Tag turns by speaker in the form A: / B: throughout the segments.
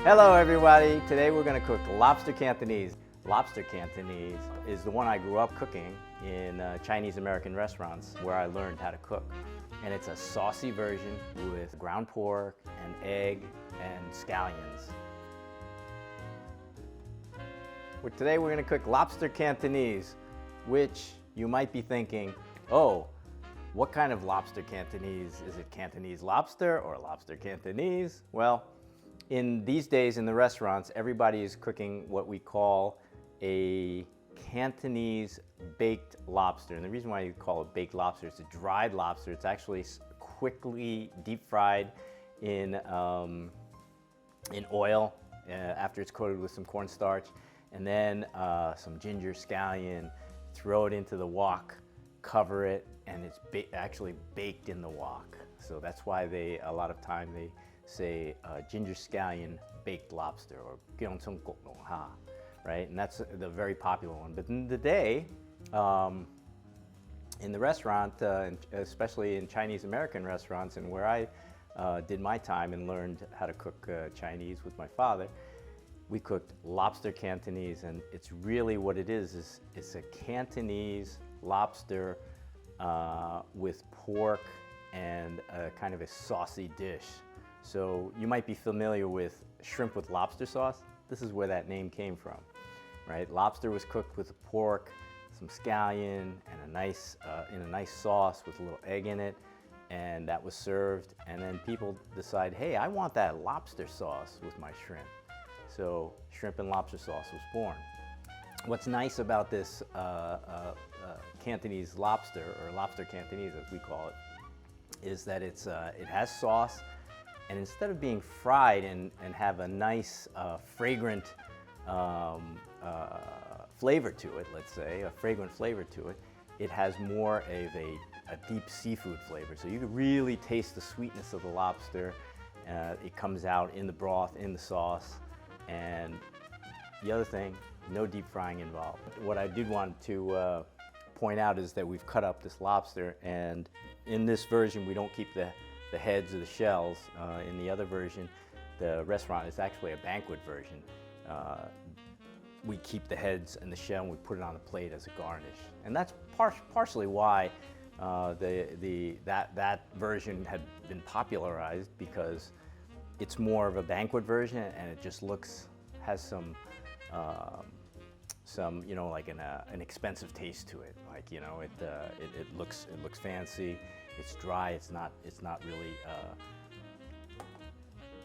A: Hello everybody, today we're going to cook lobster Cantonese. Lobster Cantonese is the one I grew up cooking in Chinese American restaurants where I learned how to cook. And it's a saucy version with ground pork and egg and scallions. Today we're going to cook lobster Cantonese, which you might be thinking, oh, what kind of lobster Cantonese? Is it Cantonese lobster or lobster Cantonese? Well, in these days in the restaurants, everybody is cooking what we call a Cantonese baked lobster. And the reason why you call it baked lobster, it's a dried lobster. It's actually quickly deep fried in oil after it's coated with some cornstarch. And then some ginger scallion, throw it into the wok, cover it, and it's actually baked in the wok. So that's why a lot of time they say ginger scallion baked lobster, or gyeongseong gok no ha, right? And that's the very popular one. But in the day, in the restaurant, especially in Chinese American restaurants, and where I did my time and learned how to cook Chinese with my father, we cooked lobster Cantonese, and it's really what it is it's a Cantonese lobster with pork and kind of a saucy dish. So you might be familiar with shrimp with lobster sauce. This is where that name came from, right? Lobster was cooked with pork, some scallion, and in a nice sauce with a little egg in it, and that was served. And then people decide, hey, I want that lobster sauce with my shrimp. So shrimp and lobster sauce was born. What's nice about this Cantonese lobster, or lobster Cantonese as we call it, is that it has sauce. And instead of being fried and have a nice fragrant flavor to it, let's say, a fragrant flavor to it, it has more of a deep seafood flavor. So you can really taste the sweetness of the lobster. It comes out in the broth, in the sauce. And the other thing, no deep frying involved. What I did want to point out is that we've cut up this lobster, and in this version we don't keep the heads or the shells. In the other version, the restaurant is actually a banquet version. We keep the heads and the shell and we put it on a plate as a garnish. And that's partially why that version had been popularized, because it's more of a banquet version, and it just has some like an expensive taste to it. Like, it looks fancy. It's dry. It's not really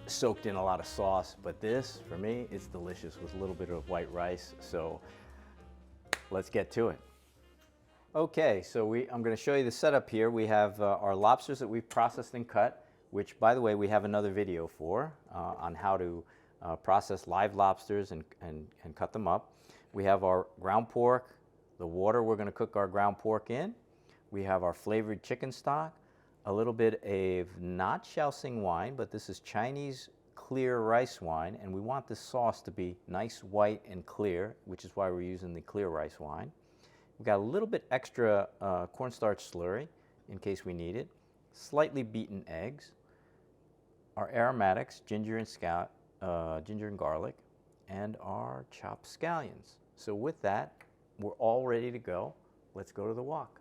A: soaked in a lot of sauce. But this, for me, it's delicious with a little bit of white rice. So let's get to it. Okay, so I'm going to show you the setup here. We have our lobsters that we've processed and cut, which, by the way, we have another video for on how to process live lobsters and cut them up. We have our ground pork, the water we're going to cook our ground pork in. We have our flavored chicken stock, a little bit of not Shaoxing wine, but this is Chinese clear rice wine, and we want this sauce to be nice, white, and clear, which is why we're using the clear rice wine. We've got a little bit extra cornstarch slurry in case we need it, slightly beaten eggs, our aromatics, ginger and garlic, and our chopped scallions. So with that, we're all ready to go. Let's go to the wok.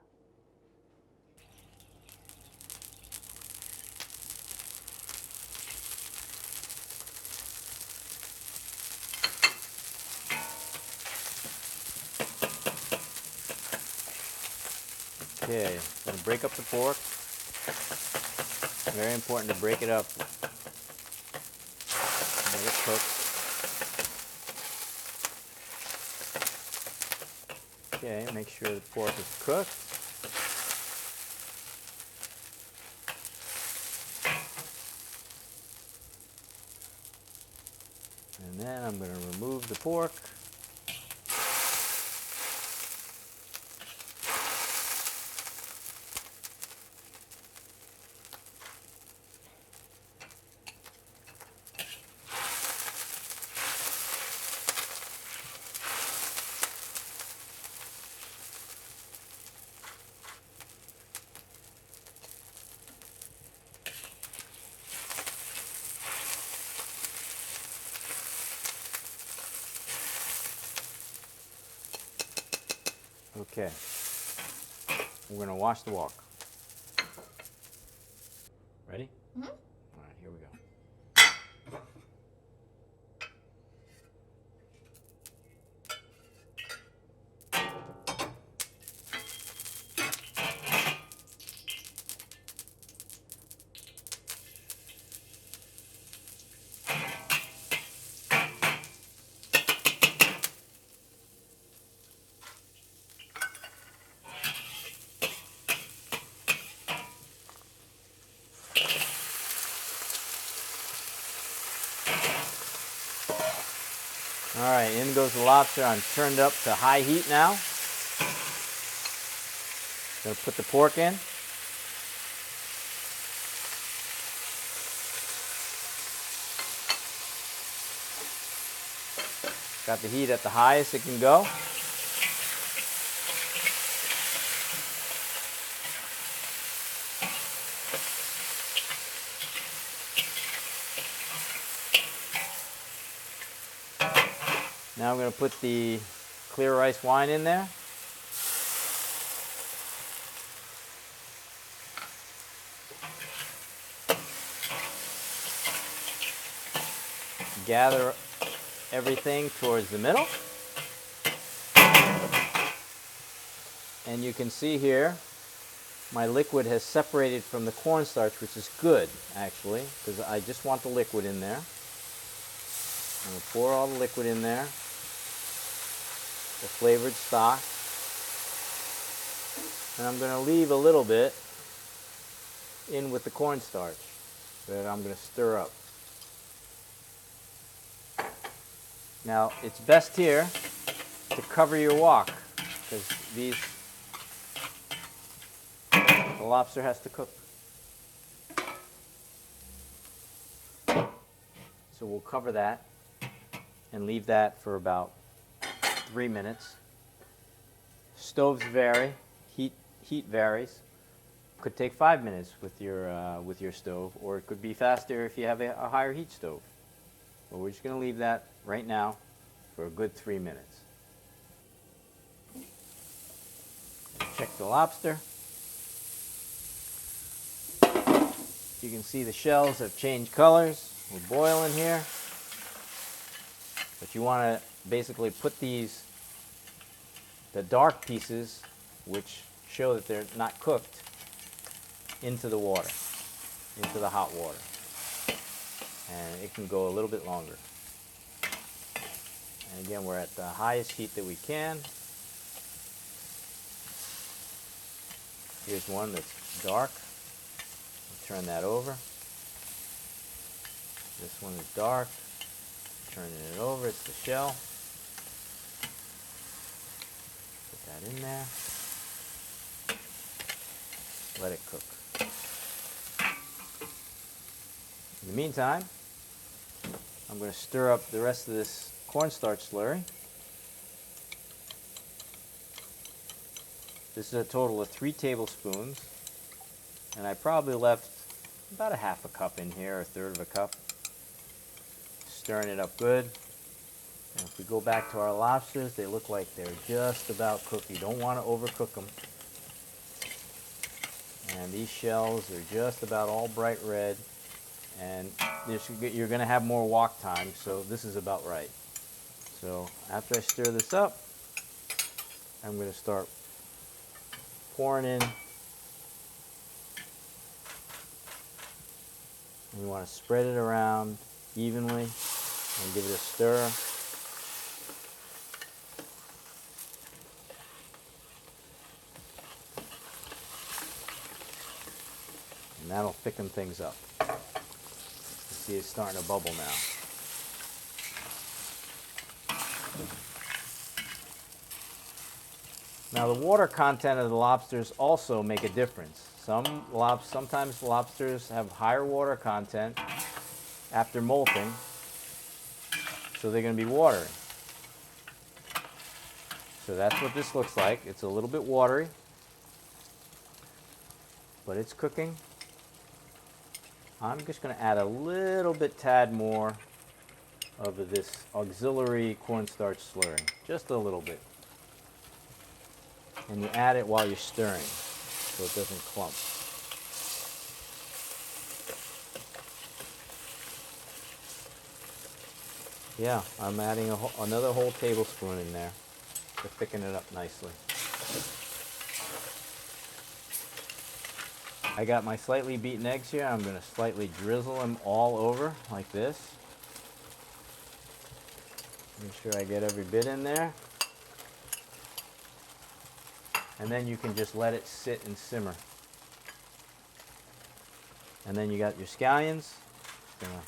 A: Okay, I'm going to break up the pork. Very important to break it up when it cooks. Okay, make sure the pork is cooked. And then I'm going to remove the pork. Okay, we're going to wash the wok. Ready?
B: Mm-hmm.
A: All right, here we go. All right, in goes the lobster. I'm turned up to high heat now. Gonna put the pork in. Got the heat at the highest it can go. Now I'm going to put the clear rice wine in there. Gather everything towards the middle. And you can see here, my liquid has separated from the cornstarch, which is good, actually, because I just want the liquid in there. I'm going to pour all the liquid in there, the flavored stock, and I'm going to leave a little bit in with the cornstarch that I'm going to stir up. Now, it's best here to cover your wok, because the lobster has to cook. So we'll cover that and leave that for about 3 minutes. Stoves vary, heat varies. Could take 5 minutes with your stove, or it could be faster if you have a higher heat stove. But we're just going to leave that right now for a good 3 minutes. Check the lobster. You can see the shells have changed colors. We're boiling here. But you want to basically put the dark pieces, which show that they're not cooked, into the water, into the hot water. And it can go a little bit longer. And again, we're at the highest heat that we can. Here's one that's dark. I'll turn that over. This one is dark. Turning it over, it's the shell. Put that in there. Let it cook. In the meantime, I'm going to stir up the rest of this cornstarch slurry. This is a total of 3 tablespoons, and I probably left about a half a cup in here, or a third of a cup. Stirring it up good. And if we go back to our lobsters, they look like they're just about cooked. You don't want to overcook them. And these shells are just about all bright red. And you're going to have more wok time, so this is about right. So after I stir this up, I'm going to start pouring in. And you want to spread it around evenly and give it a stir. And that'll thicken things up. You see it's starting to bubble now. Now the water content of the lobsters also make a difference. Sometimes lobsters have higher water content after molting, so they're going to be watery. So that's what this looks like. It's a little bit watery, but it's cooking. I'm just going to add a little bit tad more of this auxiliary cornstarch slurry, just a little bit. and you add it while you're stirring so it doesn't clump. Yeah, I'm adding another whole tablespoon in there to thicken it up nicely. I got my slightly beaten eggs here. I'm going to slightly drizzle them all over like this. Make sure I get every bit in there. And then you can just let it sit and simmer. And then you got your scallions. Just gonna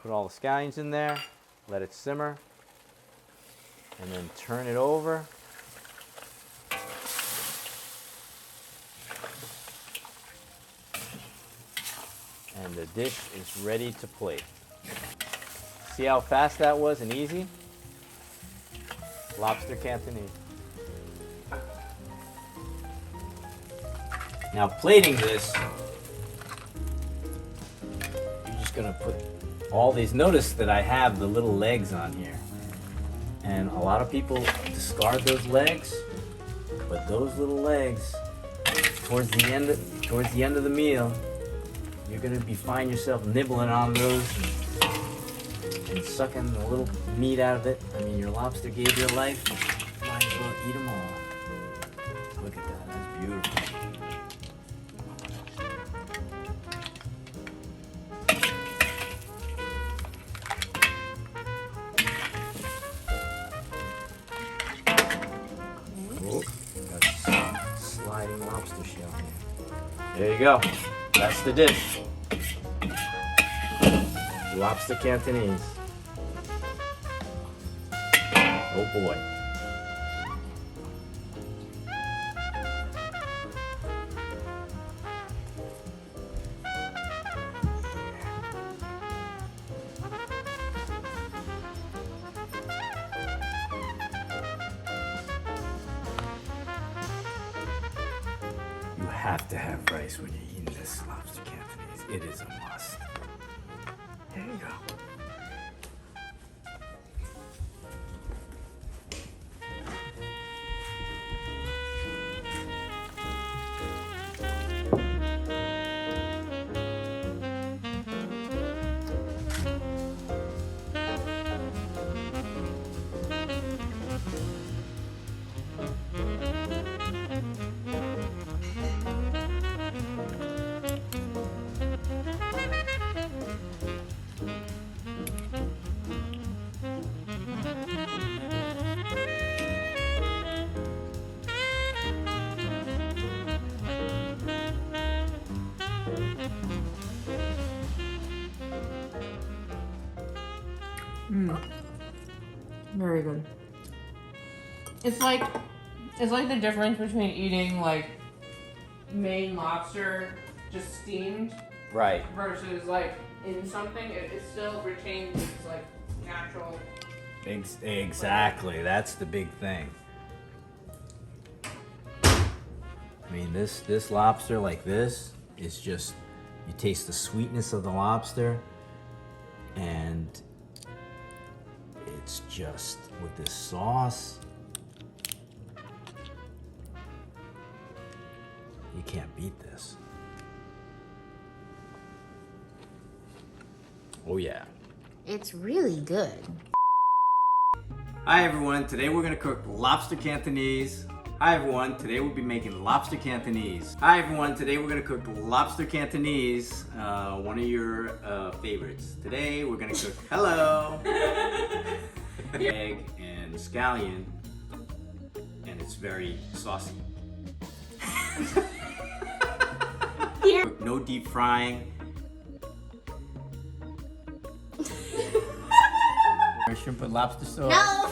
A: put all the scallions in there, let it simmer, and then turn it over. And the dish is ready to plate. See how fast that was and easy? Lobster Cantonese. Now plating this, you're just gonna put all these, notice that I have the little legs on here. And a lot of people discard those legs, but those little legs, towards the end of the meal, you're gonna find yourself nibbling on those and sucking a little meat out of it. I mean, your lobster gave you life. Might as well eat them all. Look at that, that's beautiful. Oh, got a sliding lobster shell here. There you go. That's the dish. Lobster Cantonese. Oh boy. You have to have rice when you're eating this lobster Cantonese. It is a must. There you go.
B: Very good. It's like the difference between eating like Maine lobster just steamed,
A: Right.
B: versus like in something. It still retains its like natural.
A: Exactly. That's the big thing. I mean, this lobster like this is just, you taste the sweetness of the lobster, and it's just with this sauce, you can't beat this. Oh yeah.
C: It's really good.
A: Hi everyone, today we're gonna cook lobster Cantonese. Hi everyone, today we'll be making lobster Cantonese. Hi everyone, today we're gonna cook lobster Cantonese, one of your favorites. Today we're gonna cook, hello, egg and scallion, and it's very saucy. No deep frying. Shrimp with lobster sauce.
C: No,